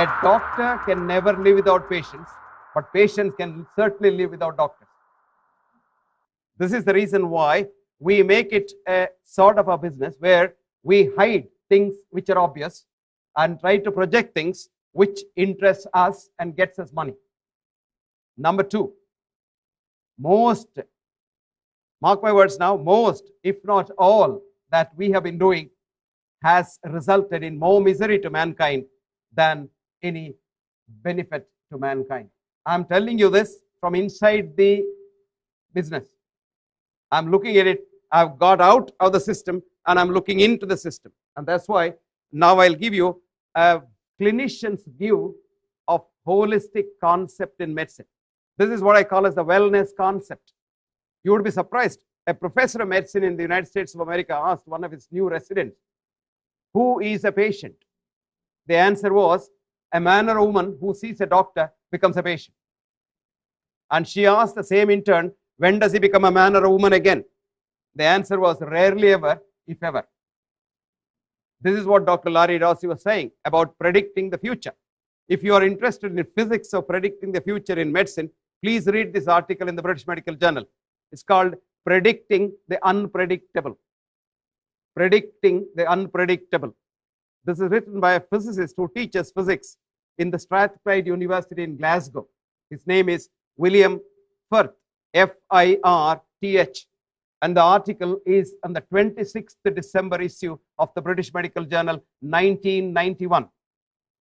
A doctor can never live without patients, but patients can certainly live without doctors. This is the reason why we make it a sort of a business where we hide things which are obvious and try to project things which interest us and gets us money. Number two, most, mark my words now, most, if not all, that we have been doing has resulted in more misery to mankind than any benefit to mankind. I'm telling you this from inside the business. I'm looking at it. I've got out of the system and I'm looking into the system. And that's why now I'll give you a clinician's view of holistic concept in medicine. This is what I call as the wellness concept. You would be surprised. A professor of medicine in the United States of America asked one of his new residents, who is a patient? The answer was, a man or a woman who sees a doctor becomes a patient. And she asked the same intern, when does he become a man or a woman again? The answer was rarely ever, if ever. This is what Dr. Larry Dossey was saying about predicting the future. If you are interested in physics of predicting the future in medicine, please read this article in the British Medical Journal. It's called Predicting the Unpredictable. Predicting the Unpredictable. This is written by a physicist who teaches physics in the Strathclyde University in Glasgow. His name is William Firth, F-I-R-T-H. And the article is on the 26th December issue of the British Medical Journal, 1991.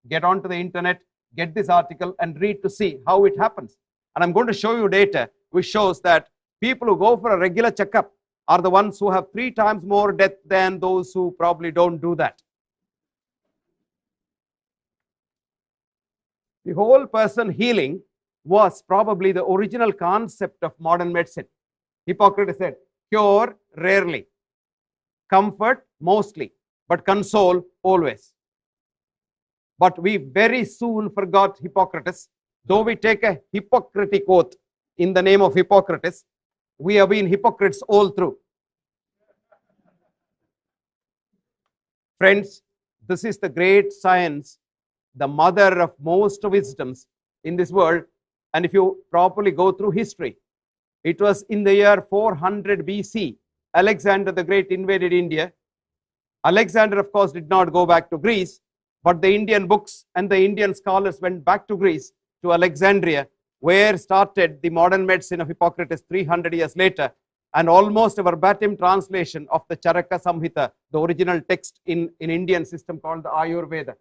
Get onto the internet, get this article and read to see how it happens. And I'm going to show you data which shows that people who go for a regular checkup are the ones who have 3 times more death than those who probably don't do that. The whole person healing was probably the original concept of modern medicine. Hippocrates said, cure rarely, comfort mostly, but console always. But we very soon forgot Hippocrates. Though we take a Hippocratic oath in the name of Hippocrates, we have been hypocrites all through. Friends, this is the great science, the mother of most wisdoms in this world. And if you properly go through history, it was in the year 400 BC, Alexander the Great invaded India. Alexander, of course, did not go back to Greece, but the Indian books and the Indian scholars went back to Greece, to Alexandria, where started the modern medicine of Hippocrates 300 years later, and almost a verbatim translation of the Charaka Samhita, the original text in Indian system called the Ayurveda.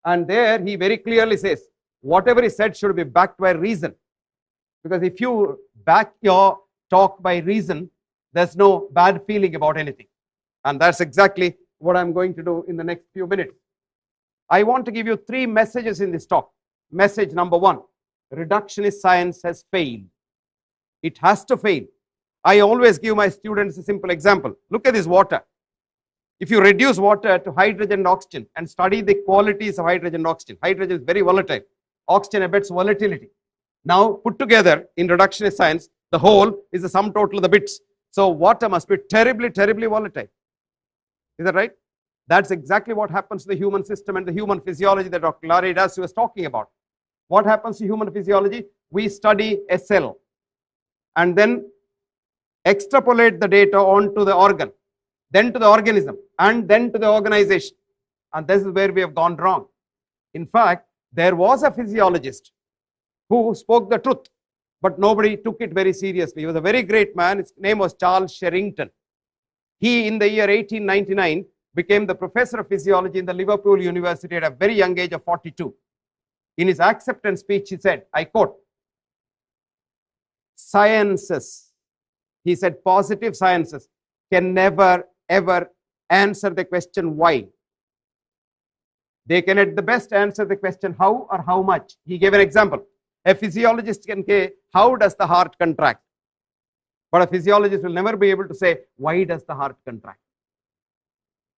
And there he very clearly says, whatever is said should be backed by reason. Because if you back your talk by reason, there's no bad feeling about anything. And that's exactly what I'm going to do in the next few minutes. I want to give you 3 messages in this talk. Message number 1, reductionist science has failed. It has to fail. I always give my students a simple example. Look at this water. If you reduce water to hydrogen and oxygen and study the qualities of hydrogen and oxygen, hydrogen is very volatile. Oxygen abets volatility. Now put together in reductionist science, the whole is the sum total of the bits. So water must be terribly, terribly volatile. Is that right? That's exactly what happens to the human system and the human physiology that Dr. Larry Dossey was talking about. What happens to human physiology? We study a cell and then extrapolate the data onto the organ, then to the organism, and then to the organization. And this is where we have gone wrong. In fact, there was a physiologist who spoke the truth, but nobody took it very seriously. He was a very great man. His name was Charles Sherrington. He, in the year 1899, became the professor of physiology in the Liverpool University at a very young age of 42. In his acceptance speech, he said, I quote, sciences, he said, positive sciences can never, ever answer the question why. They can at the best answer the question how or how much. He gave an example. A physiologist can say, how does the heart contract? But a physiologist will never be able to say, why does the heart contract?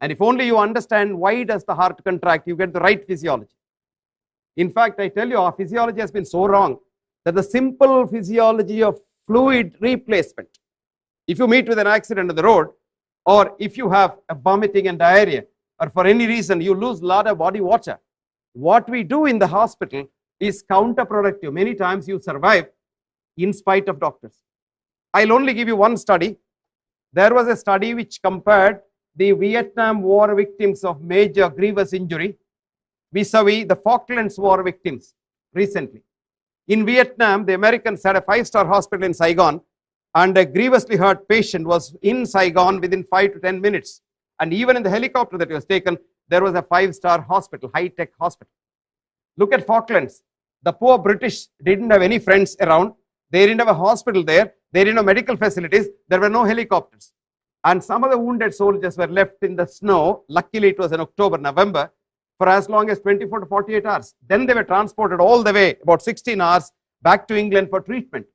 And if only you understand why does the heart contract, you get the right physiology. In fact, I tell you, our physiology has been so wrong that the simple physiology of fluid replacement, if you meet with an accident on the road, or if you have a vomiting and diarrhea, or for any reason you lose a lot of body water, What we do in the hospital is counterproductive. Many times you survive in spite of doctors. I'll only give you one study. There was a study which compared the Vietnam War victims of major grievous injury vis-a-vis the Falklands War victims recently. In Vietnam, the Americans had a 5-star hospital in Saigon, and a grievously hurt patient was in Saigon within 5 to 10 minutes. And even in the helicopter that was taken, there was a 5-star hospital, high-tech hospital. Look at Falklands. The poor British didn't have any friends around. They didn't have a hospital there. They didn't have medical facilities. There were no helicopters. And some of the wounded soldiers were left in the snow. Luckily, it was in October, November, for as long as 24 to 48 hours. Then they were transported all the way, about 16 hours, back to England for treatment.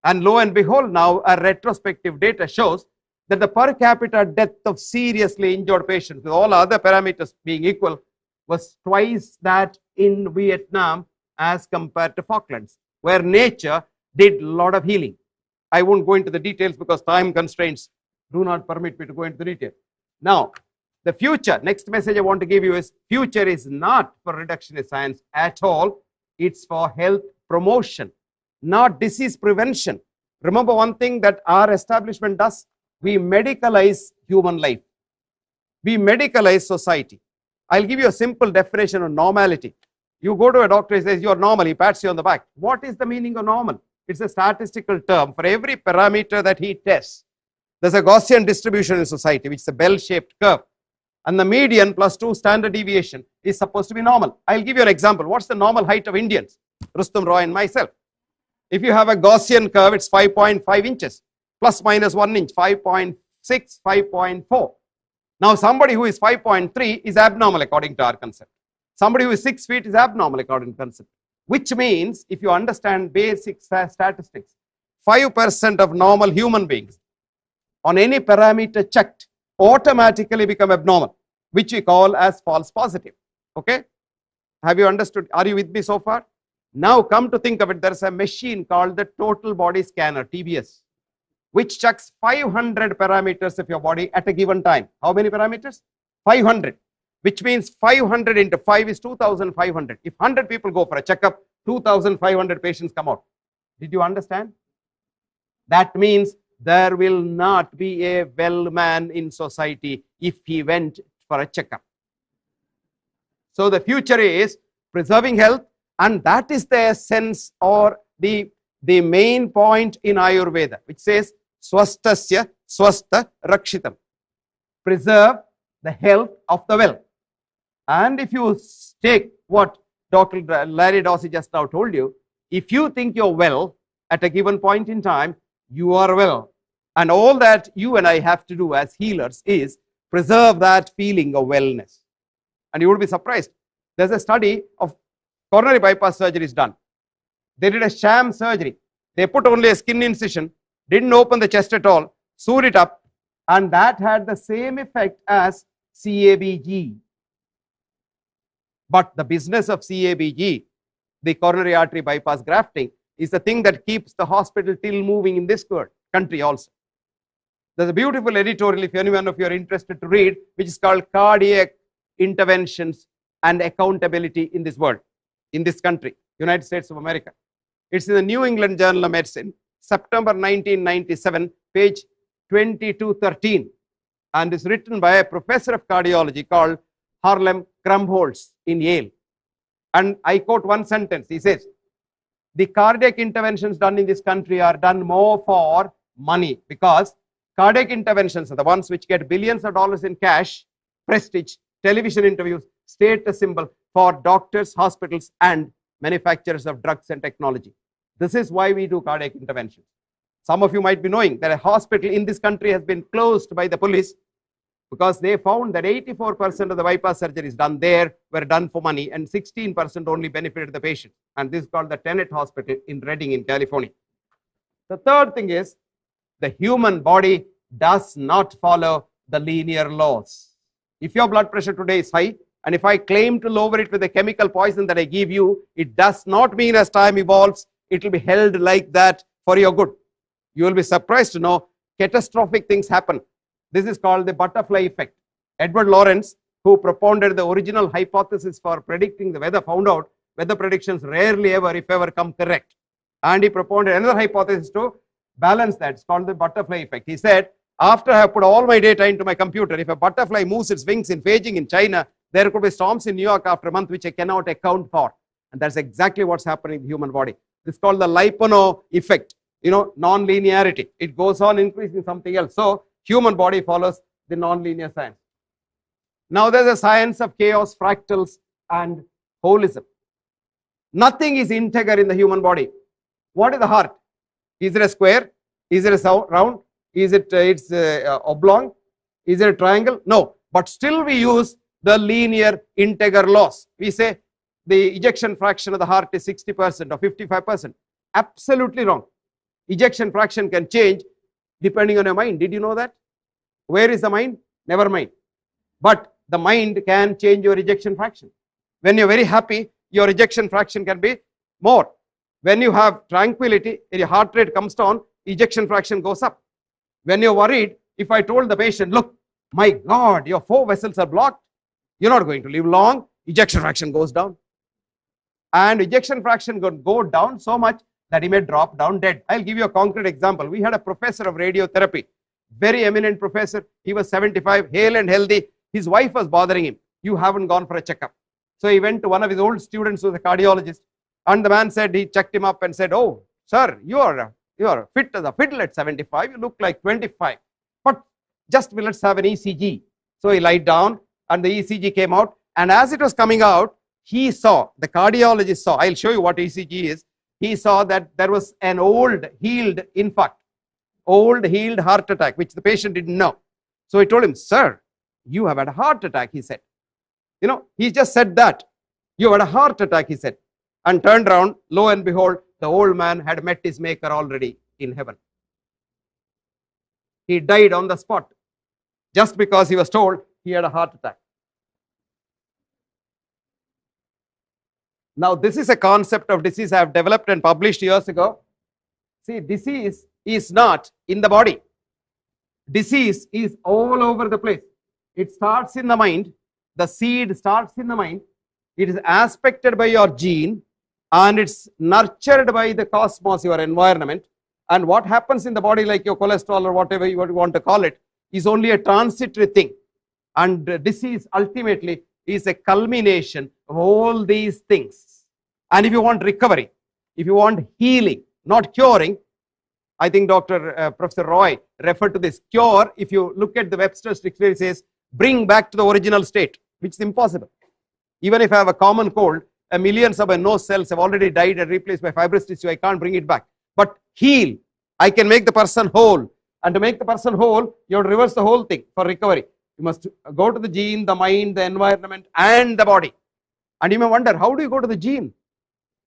And lo and behold, now a retrospective data shows that the per capita death of seriously injured patients, with all other parameters being equal, was twice that in Vietnam as compared to Falklands, where nature did a lot of healing. I won't go into the details because time constraints do not permit me to go into the detail. Now, the future, next message I want to give you is, future is not for reductionist science at all. It's for health promotion, not disease prevention. Remember one thing that our establishment does? We medicalize human life. We medicalize society. I'll give you a simple definition of normality. You go to a doctor, he says, you're normal, he pats you on the back. What is the meaning of normal? It's a statistical term. For every parameter that he tests, there's a Gaussian distribution in society, which is a bell-shaped curve. And the median plus 2 standard deviation is supposed to be normal. I'll give you an example. What's the normal height of Indians? Rustum Roy and myself. If you have a Gaussian curve, it's 5.5 inches, plus minus 1 inch, 5.6, 5.4. Now, somebody who is 5.3 is abnormal according to our concept. Somebody who is 6 feet is abnormal according to concept. Which means, if you understand basic statistics, 5% of normal human beings on any parameter checked automatically become abnormal, which we call as false positive. Okay? Have you understood? Are you with me so far? Now, come to think of it, there's a machine called the total body scanner, TBS, which checks 500 parameters of your body at a given time. How many parameters? 500. Which means 500 into 5 is 2,500. If 100 people go for a checkup, 2,500 patients come out. Did you understand? That means there will not be a well man in society if he went for a checkup. So the future is preserving health, and that is the essence or the main point in Ayurveda, which says swastasya swasta rakshitam. Preserve the health of the well. And if you take what Dr. Larry Dossey just now told you, if you think you're well at a given point in time, you are well. And all that you and I have to do as healers is preserve that feeling of wellness. And you would be surprised. There's a study of coronary bypass surgeries done. They did a sham surgery. They put only a skin incision, didn't open the chest at all, sewed it up, and that had the same effect as CABG. But the business of CABG, the coronary artery bypass grafting, is the thing that keeps the hospital till moving in this country also. There's a beautiful editorial, if anyone of you are interested to read, which is called Cardiac Interventions and Accountability in this world, in this country, United States of America. It's in the New England Journal of Medicine, September 1997, page 2213, and is written by a professor of cardiology called Harlem Krumholtz in Yale. And I quote one sentence. He says, the cardiac interventions done in this country are done more for money, because cardiac interventions are the ones which get billions of dollars in cash, prestige, television interviews, status symbol for doctors, hospitals, and manufacturers of drugs and technology. This is why we do cardiac interventions. Some of you might be knowing that a hospital in this country has been closed by the police because they found that 84% of the bypass surgeries done there were done for money and 16% only benefited the patient. And this is called the Tenet Hospital in Redding in California. The third thing is, the human body does not follow the linear laws. If your blood pressure today is high, and if I claim to lower it with a chemical poison that I give you, it does not mean as time evolves, it will be held like that for your good. You will be surprised to know catastrophic things happen. This is called the butterfly effect. Edward Lorenz who propounded the original hypothesis for predicting the weather, found out weather predictions rarely ever, if ever, come correct. And he propounded another hypothesis to balance that. It's called the butterfly effect. He said, after I have put all my data into my computer, if a butterfly moves its wings in Beijing in China, there could be storms in New York after a month which I cannot account for. And that's exactly what's happening in the human body. This is called the Lyapunov effect, non-linearity. It goes on increasing something else. So human body follows the non-linear science. Now there's a science of chaos, fractals, and holism. Nothing is integer in the human body. What is the heart? Is it a square? Is it a round? Is it oblong? Is it a triangle? No. But still we use the linear integer laws. We say the ejection fraction of the heart is 60% or 55%. Absolutely wrong. Ejection fraction can change depending on your mind. Did you know that? Where is the mind? Never mind. But the mind can change your ejection fraction. When you're very happy, your ejection fraction can be more. When you have tranquility, your heart rate comes down, ejection fraction goes up. When you're worried, if I told the patient, look, my God, your 4 vessels are blocked, you're not going to live long, ejection fraction goes down. And ejection fraction will go down so much that he may drop down dead. I'll give you a concrete example. We had a professor of radiotherapy, very eminent professor. He was 75, hale and healthy. His wife was bothering him. You haven't gone for a checkup. So he went to one of his old students who was a cardiologist. And the man said, he checked him up and said, oh, sir, you are fit as a fiddle at 75. You look like 25. But just let's have an ECG. So he lied down and the ECG came out. And as it was coming out, he saw, the cardiologist saw, I'll show you what ECG is. He saw that there was an old healed infarct, old healed heart attack, which the patient didn't know. So he told him, sir, you have had a heart attack, he said. He just said that. You had a heart attack, he said. And turned around, lo and behold, the old man had met his maker already in heaven. He died on the spot just because he was told he had a heart attack. Now, this is a concept of disease I have developed and published years ago. See, disease is not in the body. Disease is all over the place. It starts in the mind. The seed starts in the mind. It is aspected by your gene and it's nurtured by the cosmos, your environment. And what happens in the body, like your cholesterol or whatever you want to call it, is only a transitory thing. And disease ultimately is a culmination of all these things. And if you want recovery, if you want healing, not curing, I think Professor Roy referred to this. Cure, if you look at the Webster's dictionary, it says bring back to the original state, which is impossible. Even if I have a common cold, millions of my nose cells have already died and replaced by fibrous tissue. I can't bring it back. But heal, I can make the person whole. And to make the person whole, you have to reverse the whole thing for recovery. You must go to the gene, the mind, the environment, and the body. And you may wonder, how do you go to the gene?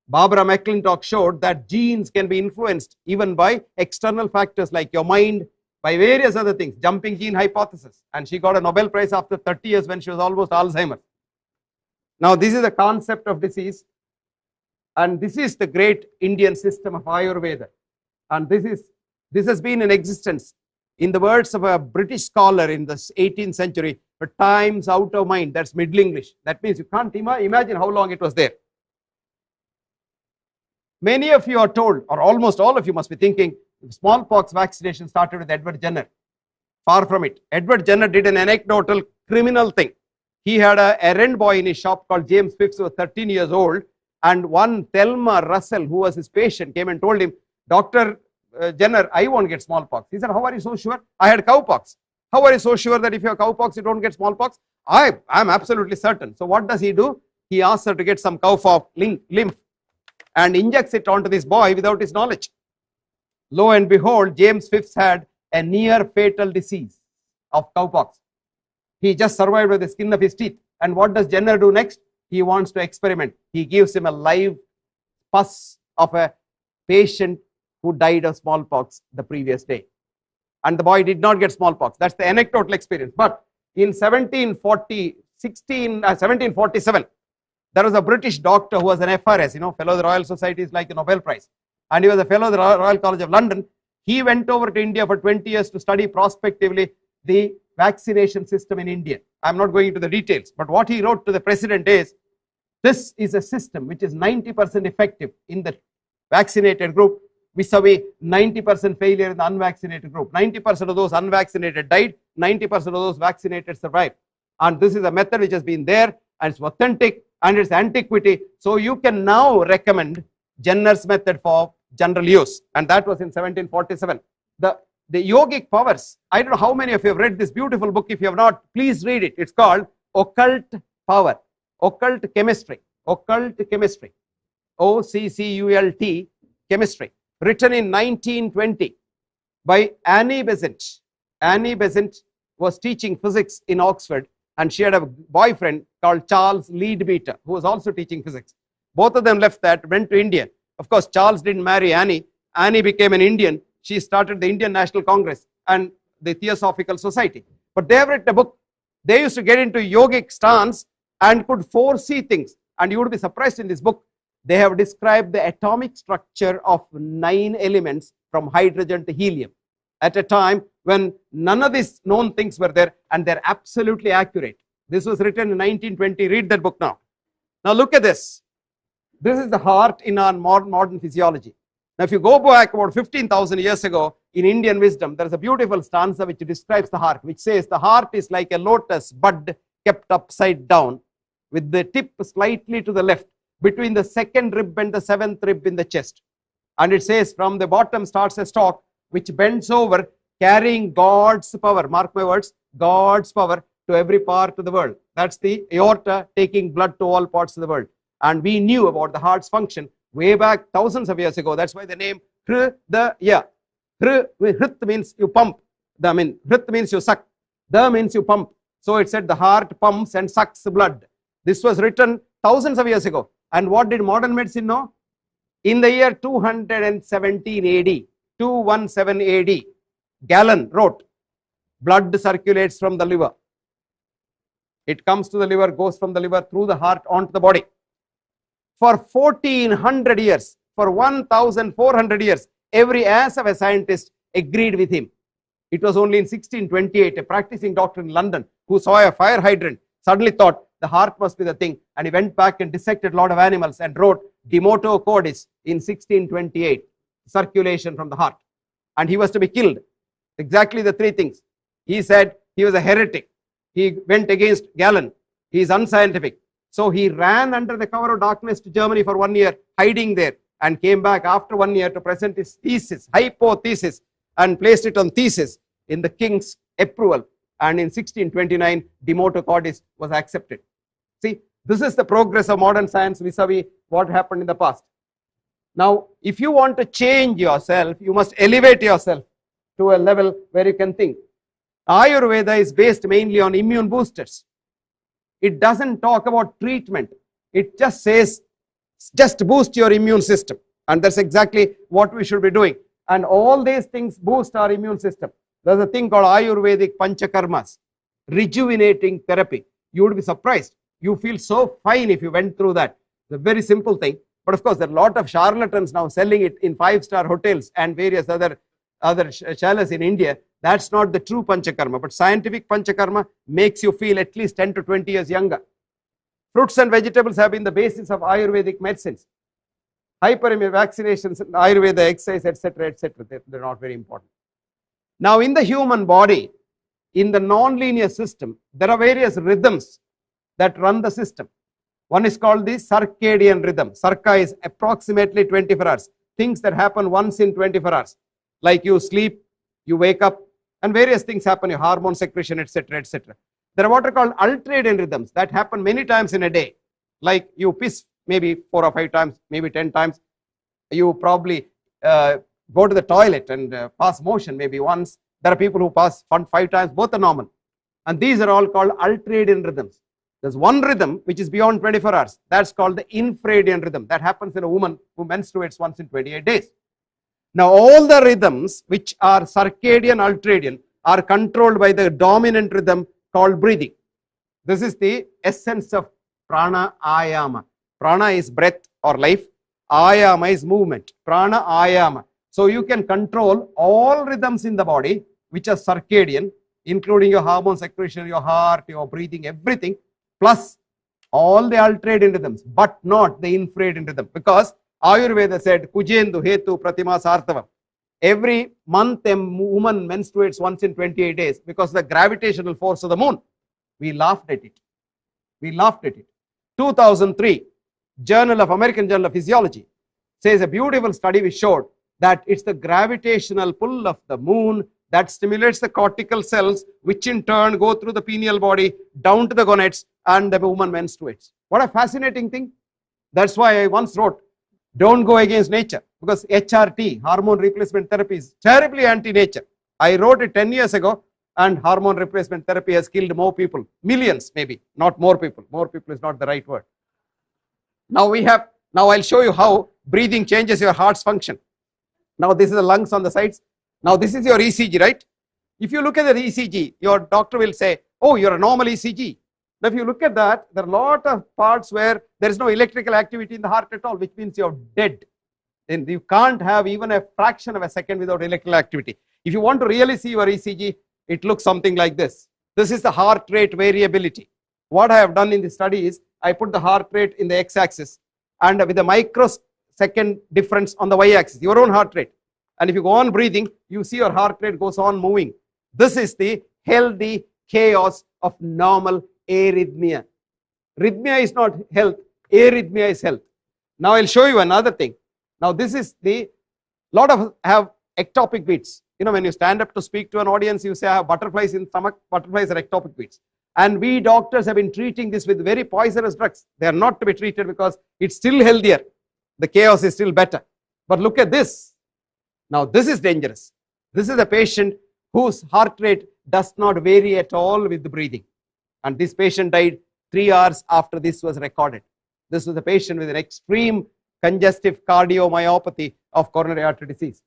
Barbara McClintock showed that genes can be influenced even by external factors like your mind, by various other things, jumping gene hypothesis. And she got a Nobel Prize after 30 years when she was almost Alzheimer's. Now, this is the concept of disease. And this is the great Indian system of Ayurveda. And this has been in existence, in the words of a British scholar in the 18th century, for times out of mind. That's Middle English. That means you can't imagine how long it was there. Many of you are told, or almost all of you must be thinking, smallpox vaccination started with Edward Jenner. Far from it. Edward Jenner did an anecdotal criminal thing. He had an errand boy in his shop called James Phipps, who was 13 years old. And one Thelma Russell, who was his patient, came and told him, Dr. Jenner, I won't get smallpox. He said, how are you so sure? I had cowpox. How are you so sure that if you have cowpox, you don't get smallpox? I'm absolutely certain. So what does he do? He asks her to get some cow lymph and injects it onto this boy without his knowledge. Lo and behold, James Phipps had a near fatal disease of cowpox. He just survived with the skin of his teeth. And what does Jenner do next? He wants to experiment. He gives him a live pus of a patient who died of smallpox the previous day. And the boy did not get smallpox. That's the anecdotal experience. But in 1747, there was a British doctor who was an FRS, fellow of the Royal Society is like a Nobel Prize. And he was a fellow of the Royal College of London. He went over to India for 20 years to study prospectively the vaccination system in India. I'm not going into the details, but what he wrote to the president is, this is a system which is 90% effective in the vaccinated group, vis-a-vis 90% failure in the unvaccinated group. 90% of those unvaccinated died, 90% of those vaccinated survived. And this is a method which has been there, and it's authentic, and it's antiquity. So you can now recommend Jenner's method for general use, and that was in 1747. The yogic powers, I don't know how many of you have read this beautiful book. If you have not, please read it. It's called Occult Power, Occult Chemistry, Occult Chemistry, OCCULT Chemistry, written in 1920 by Annie Besant. Annie Besant was teaching physics in Oxford, and she had a boyfriend called Charles Leadbeater, who was also teaching physics. Both of them left that, went to India. Of course, Charles didn't marry Annie. Annie became an Indian. She started the Indian National Congress and the Theosophical Society. But they have written a book. They used to get into yogic stance and could foresee things. And you would be surprised, in this book, they have described the atomic structure of 9 elements from hydrogen to helium at a time when none of these known things were there, and they're absolutely accurate. This was written in 1920. Read that book now. Now look at this. This is the heart in our modern physiology. Now, if you go back about 15,000 years ago, in Indian wisdom, there is a beautiful stanza which describes the heart, which says, the heart is like a lotus bud kept upside down, with the tip slightly to the left, between the 2nd rib and the 7th rib in the chest. And it says, from the bottom starts a stalk which bends over, carrying God's power, mark my words, God's power to every part of the world. That's the aorta, taking blood to all parts of the world. And we knew about the heart's function way back thousands of years ago. That's why the name Hridaya. Hrit means you pump. Hrit means you suck. Da means you pump. So it said the heart pumps and sucks blood. This was written thousands of years ago. And what did modern medicine know? In the year 217 AD, 217 AD, Galen wrote, blood circulates from the liver. It comes to the liver, goes from the liver through the heart onto the body. For 1400 years, for 1400 years, every ass of a scientist agreed with him. It was only in 1628, a practicing doctor in London who saw a fire hydrant suddenly thought the heart must be the thing, and he went back and dissected a lot of animals and wrote De Motu Cordis in 1628, circulation from the heart. And he was to be killed. Exactly the 3 things. He said he was a heretic. He went against Galen. He is unscientific. So he ran under the cover of darkness to Germany for 1 year, hiding there, and came back after 1 year to present his thesis, hypothesis, and placed it on thesis in the king's approval. And in 1629, De Motu Cordis was accepted. See, this is the progress of modern science vis-a-vis what happened in the past. Now, if you want to change yourself, you must elevate yourself to a level where you can think. Ayurveda is based mainly on immune boosters. It doesn't talk about treatment. It just says, just boost your immune system. And that's exactly what we should be doing. And all these things boost our immune system. There's a thing called Ayurvedic Panchakarmas, rejuvenating therapy. You would be surprised. You feel so fine if you went through that. It's a very simple thing. But of course, there are a lot of charlatans now selling it in 5-star hotels and various other chalets in India. That's not the true Panchakarma. But scientific Panchakarma makes you feel at least 10 to 20 years younger. Fruits and vegetables have been the basis of Ayurvedic medicines. Hyperimmunity, vaccinations, Ayurveda, exercise, etc., etc. They're not very important. Now, in the human body, in the non-linear system, there are various rhythms that run the system. One is called the circadian rhythm. Circa is approximately 24 hours. Things that happen once in 24 hours. Like you sleep, you wake up, and various things happen, your hormone secretion, etc., etc. There are what are called ultradian rhythms that happen many times in a day. Like you piss maybe 4 or 5 times, maybe 10 times. You probably go to the toilet and pass motion maybe once. There are people who pass 5 times, both are normal. And these are all called ultradian rhythms. There's one rhythm which is beyond 24 hours. That's called the infradian rhythm. That happens in a woman who menstruates once in 28 days. Now, all the rhythms which are circadian, ultradian are controlled by the dominant rhythm called breathing. This is the essence of prana ayama. Prana is breath or life. Ayama is movement. Prana ayama. So you can control all rhythms in the body which are circadian. including your hormone secretion, your heart, your breathing, everything, plus all the ultradian rhythms, but not the infradian rhythm. Because Ayurveda said, Kujendu Hetu Pratima Sarthavam. Every month a woman menstruates once in 28 days because the gravitational force of the moon. We laughed at it. We laughed at it. 2003, American Journal of Physiology says a beautiful study which showed that it's the gravitational pull of the moon that stimulates the cortical cells, which in turn go through the pineal body down to the gonads, and the woman menstruates. What a fascinating thing. That's why I once wrote, don't go against nature, because HRT, hormone replacement therapy, is terribly anti-nature. I wrote it 10 years ago, and hormone replacement therapy has killed more people, millions maybe, not more people. More people is not the right word. Now I'll show you how breathing changes your heart's function. Now this is the lungs on the sides. Now this is your ECG, right? If you look at the ECG, your doctor will say, oh, you're a normal ECG. Now if you look at that, there are a lot of parts where there is no electrical activity in the heart at all, which means you're dead. And you can't have even a fraction of a second without electrical activity. If you want to really see your ECG, it looks something like this. This is the heart rate variability. What I have done in the study is, I put the heart rate in the x-axis and with a microsecond difference on the y-axis, your own heart rate. And if you go on breathing, you see your heart rate goes on moving. This is the healthy chaos of normal arrhythmia. Rhythmia is not health, arrhythmia is health. Now I'll show you another thing. Now this is lot of have ectopic beats. You know, when you stand up to speak to an audience, you say I have butterflies in stomach. Butterflies are ectopic beats. And we doctors have been treating this with very poisonous drugs. They are not to be treated because it's still healthier. The chaos is still better. But look at this. Now this is dangerous. This is a patient whose heart rate does not vary at all with the breathing. And this patient died 3 hours after this was recorded. This was a patient with an extreme congestive cardiomyopathy of coronary artery disease.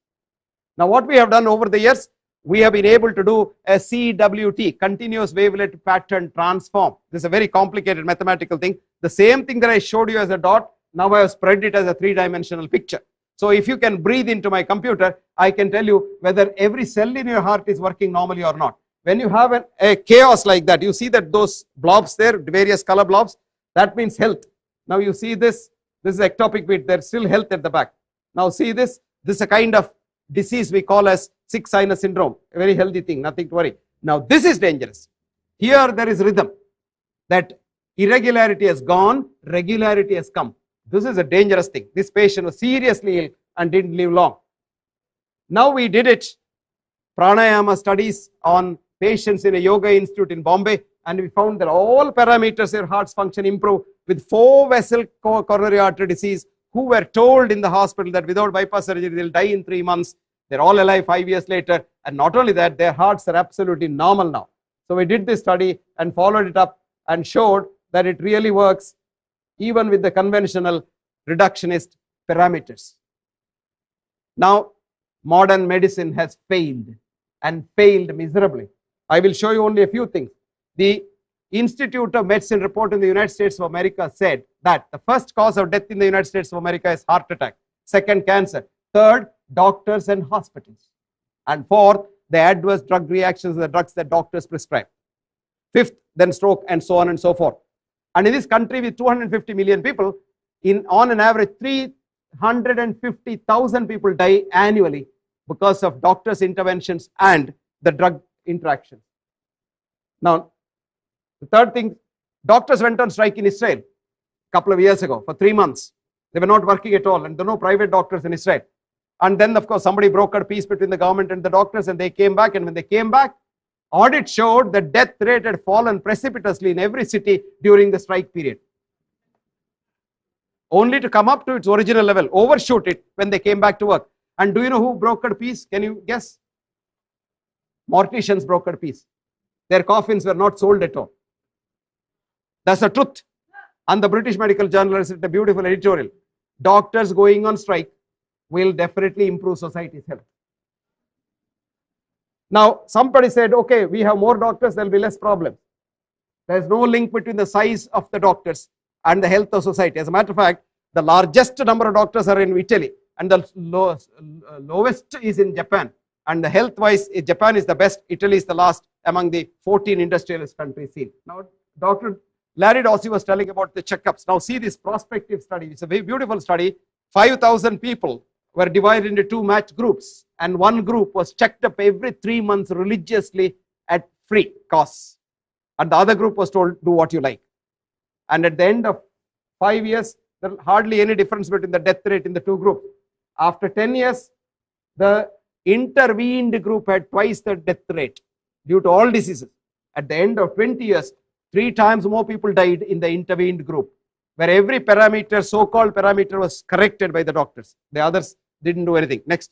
Now what we have done over the years, we have been able to do a CWT, continuous wavelet pattern transform. This is a very complicated mathematical thing. The same thing that I showed you as a dot, now I have spread it as a 3-dimensional picture. So if you can breathe into my computer, I can tell you whether every cell in your heart is working normally or not. When you have a chaos like that, you see that those blobs there, various color blobs, that means health. Now you see this is ectopic beat, there's still health at the back. Now see this is a kind of disease we call as sick sinus syndrome, a very healthy thing, nothing to worry. Now this is dangerous. Here there is rhythm, that irregularity has gone, regularity has come. This is a dangerous thing. This patient was seriously ill and didn't live long. Now we did it, pranayama studies on patients in a yoga institute in Bombay, and we found that all parameters of their heart's function improve with 4-vessel coronary artery disease, who were told in the hospital that without bypass surgery they'll die in 3 months. They're all alive 5 years later, and not only that, their hearts are absolutely normal now. So we did this study and followed it up and showed that it really works even with the conventional reductionist parameters. Now modern medicine has failed, and failed miserably. I will show you only a few things. The Institute of Medicine report in the United States of America said that the first cause of death in the United States of America is heart attack, second cancer, third doctors and hospitals, and fourth the adverse drug reactions of the drugs that doctors prescribe, fifth then stroke, and so on and so forth. And in this country with 250 million people, on an average 350,000 people die annually because of doctors' interventions and the drug interactions. Now the third thing, doctors went on strike in Israel a couple of years ago for 3 months. They were not working at all, and there were no private doctors in Israel. And then of course somebody brokered peace between the government and the doctors, and they came back, and when they came back, audit showed that death rate had fallen precipitously in every city during the strike period, only to come up to its original level, overshoot it when they came back to work. And do you know who brokered peace? Can you guess? Morticians brokered peace. Their coffins were not sold at all. That's the truth. And the British Medical Journal has written a beautiful editorial. Doctors going on strike will definitely improve society's health. Now somebody said, okay, we have more doctors, there will be less problems. There is no link between the size of the doctors and the health of society. As a matter of fact, the largest number of doctors are in Italy, and the lowest is in Japan. And the health wise, Japan is the best, Italy is the last, among the 14 industrialist countries seen. Now, Dr. Larry Dossey was telling about the checkups. Now, see this prospective study. It's a very beautiful study. 5,000 people were divided into two match groups, and one group was checked up every 3 months religiously at free costs, and the other group was told, do what you like. And at the end of 5 years, there was hardly any difference between the death rate in the two groups. After 10 years, the intervened group had twice the death rate due to all diseases. At the end of 20 years, 3 times more people died in the intervened group, where every parameter, so-called parameter, was corrected by the doctors. The others didn't do anything. Next.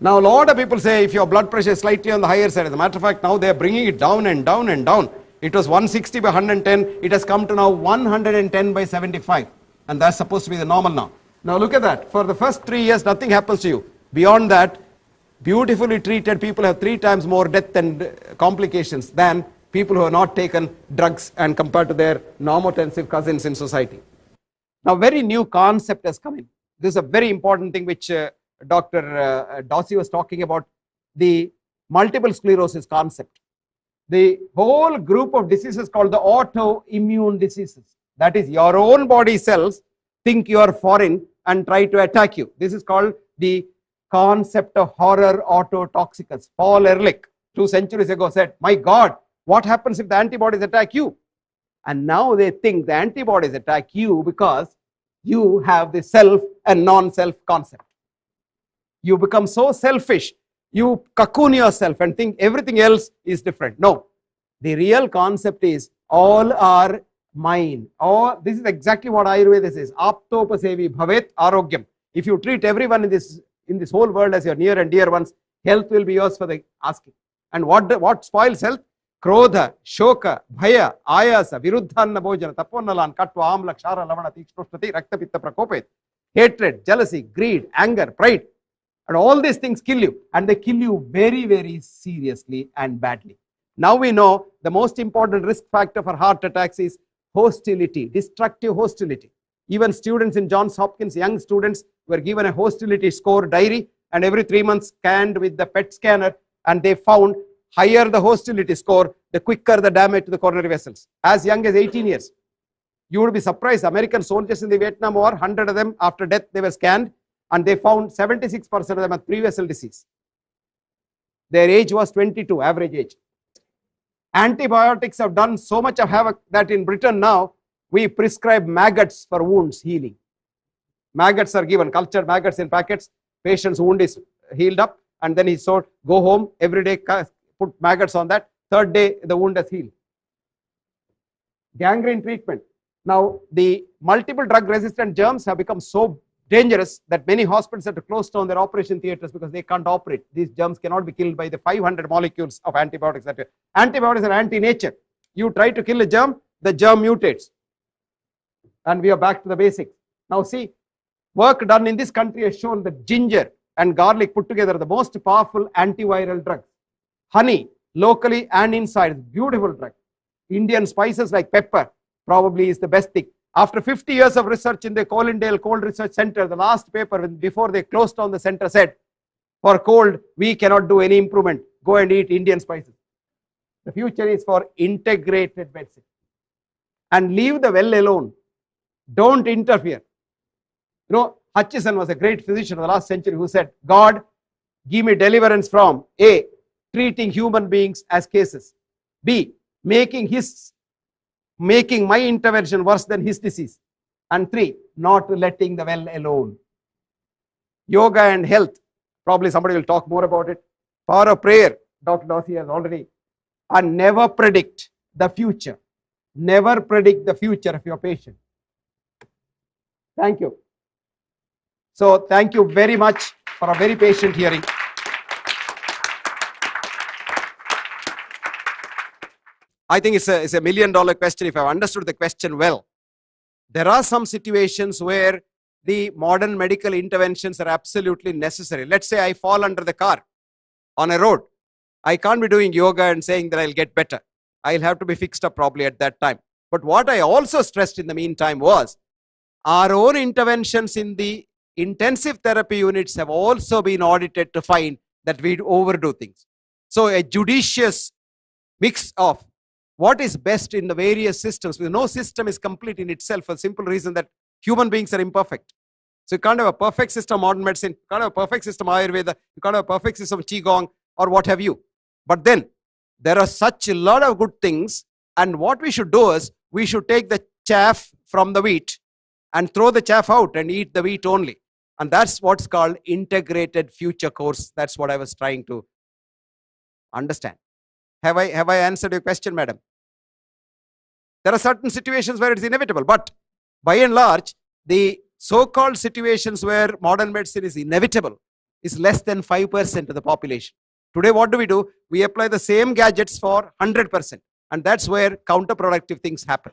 Now, a lot of people say if your blood pressure is slightly on the higher side, as a matter of fact, now they are bringing it down and down and down. It was 160 by 110. It has come to now 110 by 75. And that's supposed to be the normal now. Now, look at that. For the first 3 years, nothing happens to you. Beyond that, beautifully treated people have 3 times more death and complications than people who have not taken drugs and compared to their normotensive cousins in society. Now, very new concept has come in. This is a very important thing which Dr. Dossey was talking about, the multiple sclerosis concept. The whole group of diseases called the autoimmune diseases. That is, your own body cells think you are foreign and try to attack you. This is called the concept of horror autotoxicus. Paul Ehrlich 2 centuries ago said, my God, what happens if the antibodies attack you? And now they think the antibodies attack you because you have the self and non-self concept. You become so selfish, you cocoon yourself and think everything else is different. No, the real concept is all are mine. This is exactly what Ayurveda says. Aptopasevi bhavet arogyam. If you treat everyone in this whole world as your near and dear ones, health will be yours for the asking. And what spoils health? Krodha, shoka, bhaya, ayasa, viruddhanna bhojana, taponalan, katva, amla, kshara, lavana, tikshnoshtati, raktapitta prakopet. Hatred, jealousy, greed, anger, pride. And all these things kill you. And they kill you very, very seriously and badly. Now we know the most important risk factor for heart attacks is hostility, destructive hostility. Even students in Johns Hopkins, young students, were given a hostility score diary and every 3 months scanned with the PET scanner, and they found higher the hostility score, the quicker the damage to the coronary vessels. As young as 18 years. You would be surprised, American soldiers in the Vietnam War, 100 of them after death, they were scanned and they found 76% of them had 3 vessel disease. Their age was 22, average age. Antibiotics have done so much of havoc that in Britain now, we prescribe maggots for wounds healing. Maggots are given, cultured maggots in packets, patient's wound is healed up, and then he go home every day, put maggots on that, 3rd day the wound is healed. Gangrene treatment. Now, the multiple drug resistant germs have become so dangerous that many hospitals have to close down their operation theaters because they can't operate. These germs cannot be killed by the 500 molecules of antibiotics. Antibiotics are anti-nature. You try to kill a germ, the germ mutates. And we are back to the basics. Now see, work done in this country has shown that ginger and garlic put together are the most powerful antiviral drugs. Honey, locally and inside, beautiful drug. Indian spices like pepper probably is the best thing. After 50 years of research in the Colindale Cold Research Center, the last paper before they closed down the center said, for cold, we cannot do any improvement. Go and eat Indian spices. The future is for integrated medicine. And leave the well alone. Don't interfere. You know, Hutchison was a great physician of the last century who said, God, give me deliverance from A, treating human beings as cases. B, making my intervention worse than his disease. And 3, not letting the well alone. Yoga and health, probably somebody will talk more about it. Power of prayer, Dr. Dossey has already. And never predict the future. Never predict the future of your patient. Thank you. So thank you very much for a very patient hearing. I think it's a $1 million question if I've understood the question well. There are some situations where the modern medical interventions are absolutely necessary. Let's say I fall under the car on a road. I can't be doing yoga and saying that I'll get better. I'll have to be fixed up probably at that time. But what I also stressed in the meantime was our own interventions in the intensive therapy units have also been audited to find that we overdo things. So a judicious mix of what is best in the various systems. Because no system is complete in itself for the simple reason that human beings are imperfect. So you can't have a perfect system of modern medicine, you can't have a perfect system of Ayurveda, you can't have a perfect system of Qigong or what have you. But then there are such a lot of good things, and what we should do is we should take the chaff from the wheat and throw the chaff out and eat the wheat only. And that's what's called integrated future course. That's what I was trying to understand. Have I answered your question, madam? There are certain situations where it's inevitable, but by and large, the so-called situations where modern medicine is inevitable is less than 5% of the population. Today, what do? We apply the same gadgets for 100%. And that's where counterproductive things happen.